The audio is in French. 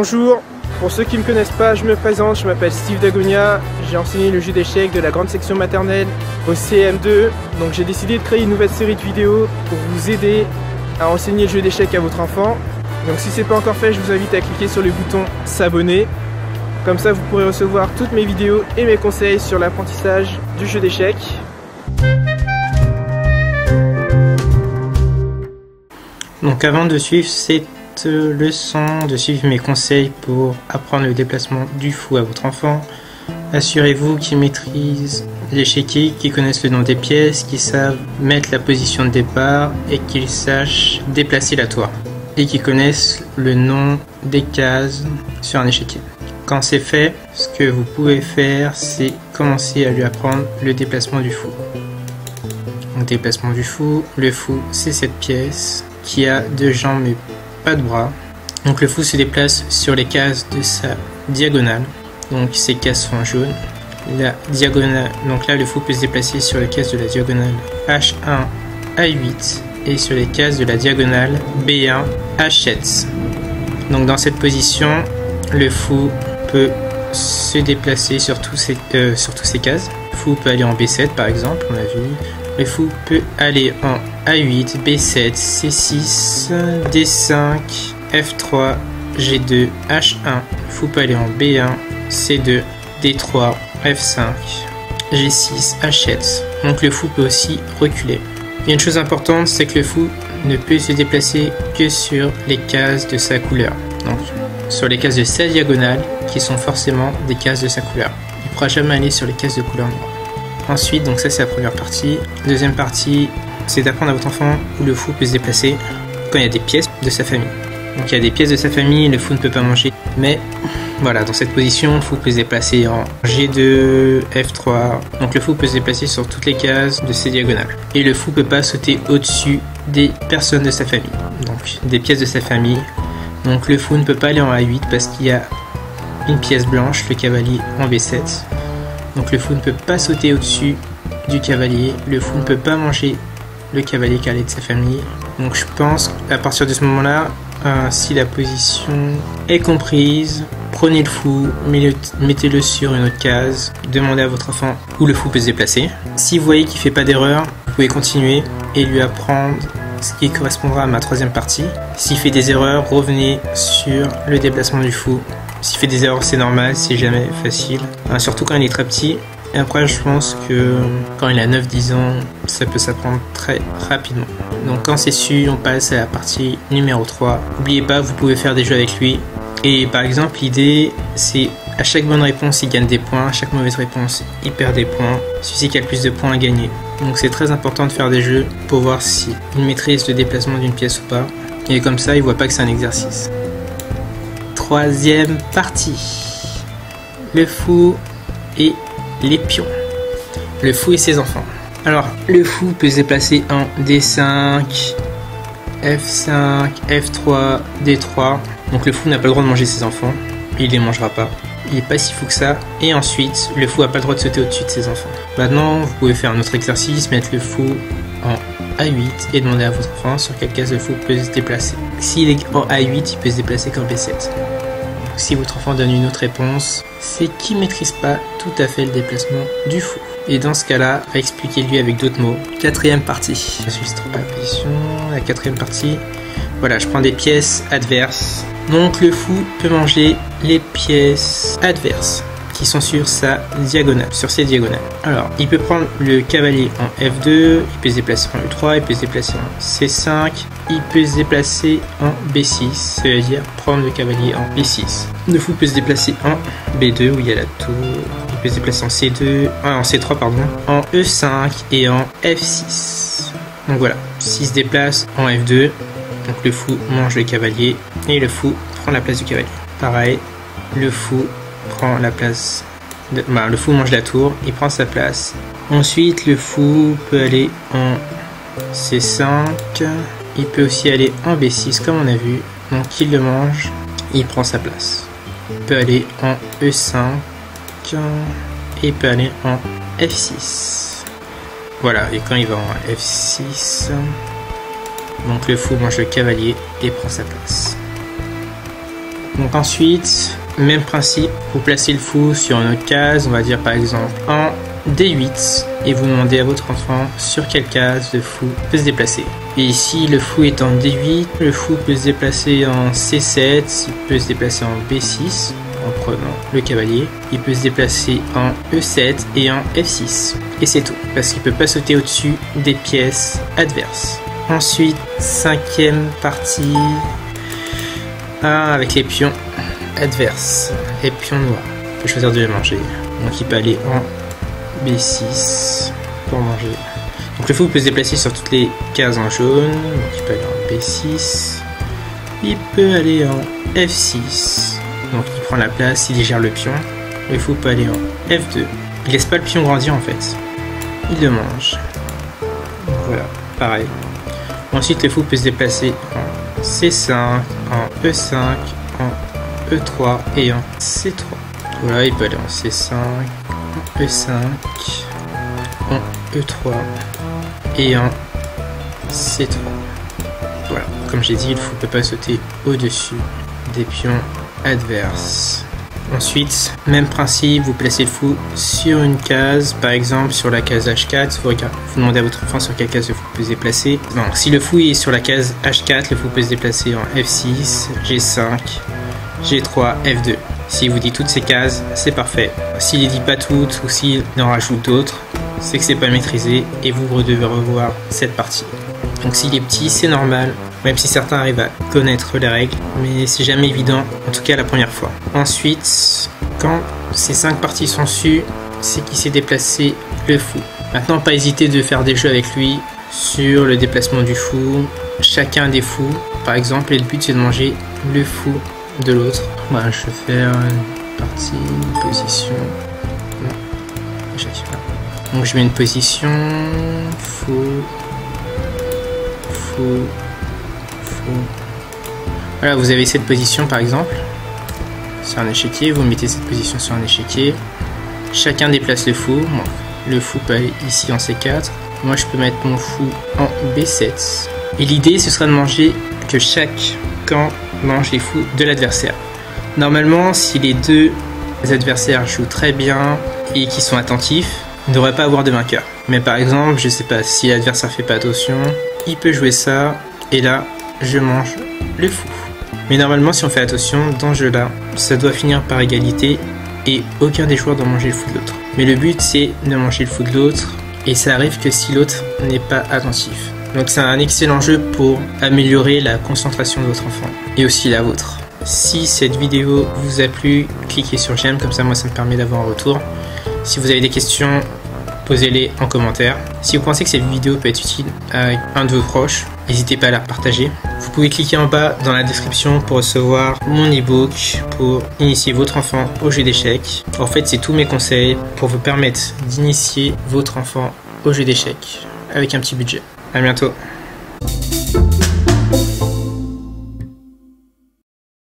Bonjour, pour ceux qui ne me connaissent pas, je me présente, je m'appelle Steve Dagonia, j'ai enseigné le jeu d'échecs de la grande section maternelle au CM2, donc j'ai décidé de créer une nouvelle série de vidéos pour vous aider à enseigner le jeu d'échecs à votre enfant. Donc si ce n'est pas encore fait, je vous invite à cliquer sur le bouton s'abonner, comme ça vous pourrez recevoir toutes mes vidéos et mes conseils sur l'apprentissage du jeu d'échecs. Donc avant de suivre cette leçon, de suivre mes conseils pour apprendre le déplacement du fou à votre enfant, assurez-vous qu'il maîtrise l'échiquier, qu'il connaisse le nom des pièces, qu'il savent mettre la position de départ et qu'il sache déplacer la toile. Et qu'il connaisse le nom des cases sur un échiquier. Quand c'est fait, ce que vous pouvez faire, c'est commencer à lui apprendre le déplacement du fou. Le déplacement du fou, le fou c'est cette pièce qui a deux jambes mais pas de bras. Donc le fou se déplace sur les cases de sa diagonale. Donc ces cases sont jaunes. La diagonale, donc là le fou peut se déplacer sur les cases de la diagonale H1, A8 et sur les cases de la diagonale B1, H7. Donc dans cette position, le fou peut se déplacer sur tous ces cases. Le fou peut aller en B7 par exemple, on a vu. Le fou peut aller en A8, B7, C6, D5, F3, G2, H1. Le fou peut aller en B1, C2, D3, F5, G6, H7. Donc le fou peut aussi reculer. Il y a une chose importante, c'est que le fou ne peut se déplacer que sur les cases de sa couleur. Donc sur les cases de sa diagonale, qui sont forcément des cases de sa couleur. Il ne pourra jamais aller sur les cases de couleur noire. Ensuite, donc ça c'est la première partie. Deuxième partie, c'est d'apprendre à votre enfant où le fou peut se déplacer quand il y a des pièces de sa famille. Donc il y a des pièces de sa famille, le fou ne peut pas manger. Mais voilà, dans cette position, le fou peut se déplacer en G2, F3. Donc le fou peut se déplacer sur toutes les cases de ses diagonales. Et le fou ne peut pas sauter au-dessus des personnes de sa famille. Donc des pièces de sa famille. Donc le fou ne peut pas aller en A8 parce qu'il y a une pièce blanche, le cavalier en B7. Donc le fou ne peut pas sauter au-dessus du cavalier. Le fou ne peut pas manger le cavalier car il est de sa famille. Donc je pense qu'à partir de ce moment-là, si la position est comprise, prenez le fou, mettez-le sur une autre case, demandez à votre enfant où le fou peut se déplacer. Si vous voyez qu'il ne fait pas d'erreur, vous pouvez continuer et lui apprendre ce qui correspondra à ma troisième partie. S'il fait des erreurs, revenez sur le déplacement du fou. S'il fait des erreurs, c'est normal, c'est jamais facile. Surtout quand il est très petit. Et après, je pense que quand il a 9-10 ans, ça peut s'apprendre très rapidement. Donc quand c'est su, on passe à la partie numéro 3. N'oubliez pas, vous pouvez faire des jeux avec lui. Et par exemple, l'idée, c'est à chaque bonne réponse, il gagne des points. À chaque mauvaise réponse, il perd des points. Celui qui a le plus de points à gagner. Donc c'est très important de faire des jeux pour voir si il maîtrise le déplacement d'une pièce ou pas. Et comme ça, il voit pas que c'est un exercice. Troisième partie. Le fou et les pions. Le fou et ses enfants. Alors, le fou peut se déplacer en D5, F5, F3, D3. Donc le fou n'a pas le droit de manger ses enfants. Il les mangera pas. Il n'est pas si fou que ça. Et ensuite, le fou n'a pas le droit de sauter au-dessus de ses enfants. Maintenant, vous pouvez faire un autre exercice, mettre le fou en A8 et demander à votre enfant sur quelle case le fou peut se déplacer. S'il est en A8, il peut se déplacer qu'en B7. Si votre enfant donne une autre réponse, c'est qu'il ne maîtrise pas tout à fait le déplacement du fou. Et dans ce cas-là, expliquez-lui avec d'autres mots. Quatrième partie. Je suis sur la position. La quatrième partie. Voilà, je prends des pièces adverses. Donc le fou peut manger les pièces adverses qui sont sur sa diagonale, sur ses diagonales. Alors, il peut prendre le cavalier en F2, il peut se déplacer en E3, il peut se déplacer en C5, il peut se déplacer en B6, ça veut dire prendre le cavalier en B6. Le fou peut se déplacer en B2 où il y a la tour, il peut se déplacer en C3 pardon, en E5 et en F6. Donc voilà, s'il se déplace en F2, donc le fou mange le cavalier et le fou prend la place du cavalier. Pareil, le fou prend la place le fou mange la tour, il prend sa place. Ensuite le fou peut aller en C5, il peut aussi aller en B6 comme on a vu, donc il le mange, il prend sa place. Il peut aller en E5 et il peut aller en F6. Voilà, et quand il va en F6, donc le fou mange le cavalier et prend sa place. Donc ensuite, même principe, vous placez le fou sur une autre case, on va dire par exemple en D8, et vous demandez à votre enfant sur quelle case le fou peut se déplacer. Et ici, le fou est en D8, le fou peut se déplacer en C7, il peut se déplacer en B6 en prenant le cavalier, il peut se déplacer en E7 et en F6. Et c'est tout, parce qu'il ne peut pas sauter au-dessus des pièces adverses. Ensuite, cinquième partie, avec les pions adverses, les pions noirs. Il peut choisir de les manger. Donc il peut aller en B6 pour manger. Donc le fou peut se déplacer sur toutes les cases en jaune. Donc il peut aller en B6. Il peut aller en F6. Donc il prend la place, il gère le pion. Le fou peut aller en F2. Il laisse pas le pion grandir en fait. Il le mange. Donc voilà, pareil. Ensuite le fou peut se déplacer en C5, en E5, en E3 et en C3. Voilà, il peut aller en C5, en E5, en E3 et en C3. Voilà, comme j'ai dit, le fou ne peut pas sauter au-dessus des pions adverses. Ensuite, même principe, vous placez le fou sur une case, par exemple sur la case H4, vous demandez à votre enfant sur quelle case le fou peut se déplacer. Donc, si le fou est sur la case H4, le fou peut se déplacer en F6, G5, G3, F2. S'il vous dit toutes ces cases, c'est parfait. S'il ne dit pas toutes ou s'il en rajoute d'autres, c'est que c'est pas maîtrisé et vous devez revoir cette partie. Donc s'il est petit, c'est normal, même si certains arrivent à connaître les règles, mais c'est jamais évident, en tout cas la première fois. Ensuite, quand ces 5 parties sont sues, c'est qu'il s'est déplacé le fou. Maintenant, pas hésiter de faire des jeux avec lui sur le déplacement du fou, chacun des fous, par exemple, et le but c'est de manger le fou de l'autre. Voilà, je vais faire une partie, une position. Non, chacun. Donc je mets une position, fou, fou, fou. Voilà, vous avez cette position par exemple sur un échiquier, vous mettez cette position sur un échiquier. Chacun déplace le fou. Bon, le fou peut aller ici en C4. Moi je peux mettre mon fou en B7. Et l'idée ce sera de manger que chaque camp mange les fous de l'adversaire. Normalement, si les deux adversaires jouent très bien et qui sont attentifs, il ne devrait pas avoir de vainqueur. Mais par exemple, je sais pas, si l'adversaire fait pas attention, il peut jouer ça, et là, je mange le fou. Mais normalement, si on fait attention, dans ce jeu-là, ça doit finir par égalité, et aucun des joueurs doit manger le fou de l'autre. Mais le but, c'est de manger le fou de l'autre, et ça arrive que si l'autre n'est pas attentif. Donc c'est un excellent jeu pour améliorer la concentration de votre enfant, et aussi la vôtre. Si cette vidéo vous a plu, cliquez sur j'aime, comme ça moi ça me permet d'avoir un retour. Si vous avez des questions, posez-les en commentaire. Si vous pensez que cette vidéo peut être utile à un de vos proches, n'hésitez pas à la partager. Vous pouvez cliquer en bas dans la description pour recevoir mon ebook pour initier votre enfant au jeu d'échecs. En fait, c'est tous mes conseils pour vous permettre d'initier votre enfant au jeu d'échecs avec un petit budget. À bientôt.